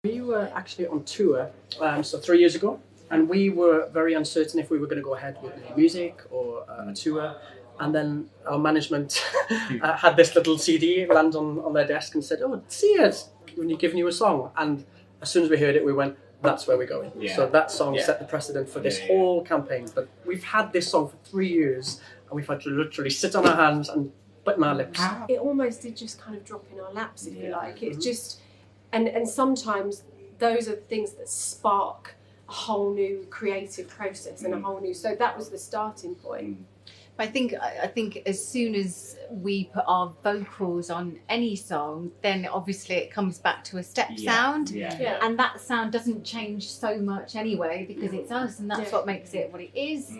We were actually on tour, so 3 years ago, and we were very uncertain if we were going to go ahead with new music or a tour. And then our management had this little CD land on their desk and said, "Oh, see it, when you're giving you a song." And as soon as we heard it, we went, "That's where we're going." Yeah. So that song set the precedent for this whole campaign. But we've had this song for 3 years, and we've had to literally sit on our hands and bite our lips. It almost did just kind of drop in our laps, if you like. It's just, and sometimes those are the things that spark a whole new creative process and a whole new. So that was the starting point. I think as soon as we put our vocals on any song, then obviously it comes back to a step sound, and that sound doesn't change so much anyway because it's us, and that's what makes it what it is.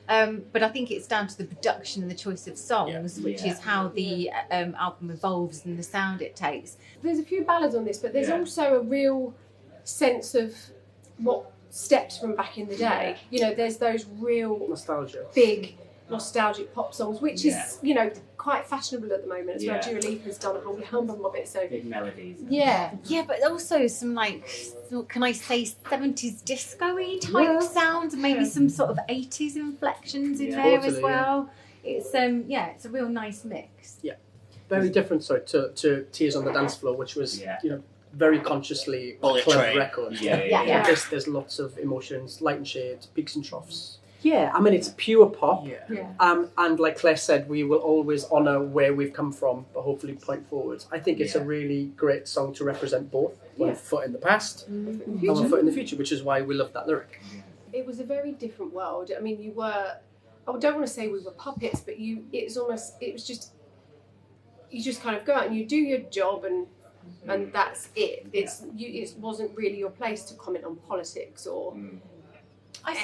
But I think it's down to the production and the choice of songs, which is how the album evolves and the sound it takes. There's a few ballads on this, but there's also a real sense of what steps from back in the day. You know, there's those real nostalgia, big nostalgic pop songs, which is, you know, quite fashionable at the moment as well. Dua Lipa's done a whole album of it, so big melodies. Yeah, but also some, like, can I say 70s disco-y type sounds, and maybe some sort of 80s inflections in there as well. It's it's a real nice mix. Yeah, very different to Tears on the Dance Floor, which was you know, very consciously a clever record. There's lots of emotions, light and shade, peaks and troughs. Yeah, I mean, it's pure pop. And like Claire said, we will always honour where we've come from, but hopefully point forward. I think it's a really great song to represent both one foot in the past and one foot in the future, which is why we love that lyric. It was a very different world. I mean, you were, I don't want to say we were puppets, but you just kind of go out and you do your job and that's it. It wasn't really your place to comment on politics or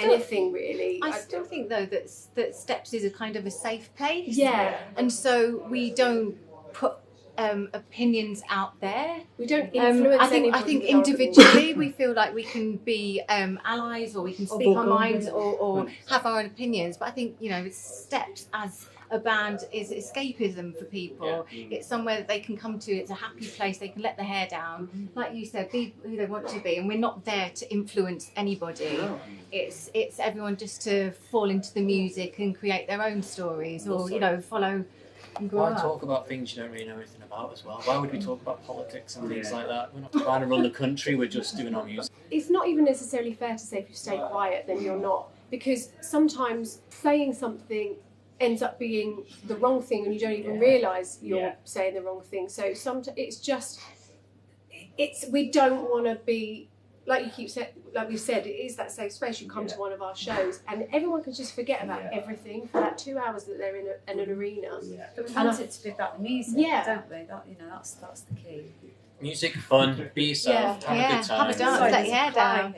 anything really. I still think though that Steps is a kind of a safe place. Yeah. And so we don't put opinions out there. We don't influence anybody. I think individually we feel like we can be allies, or we can speak our minds, or have our own opinions. But I think, you know, Steps as a band is escapism for people. It's somewhere that they can come to. It's a happy place. They can let their hair down, like you said, be who they want to be. And we're not there to influence anybody. It's everyone just to fall into the music and create their own stories, or you know, follow and grow up. Why talk about things you don't really know anything about as well? Why would we talk about politics and things like that? We're not trying to run the country. We're just doing our music. It's not even necessarily fair to say if you stay quiet then you're not, because sometimes saying something ends up being the wrong thing and you don't even realise you're saying the wrong thing. So sometimes we don't want to be, like we said, it is that safe space. You come to one of our shows and everyone can just forget about everything for that 2 hours that they're in an arena. But we want it to be about the music, don't we? That's the key. Music, fun, be yourself, have a good time. Have a dance, let your hair down.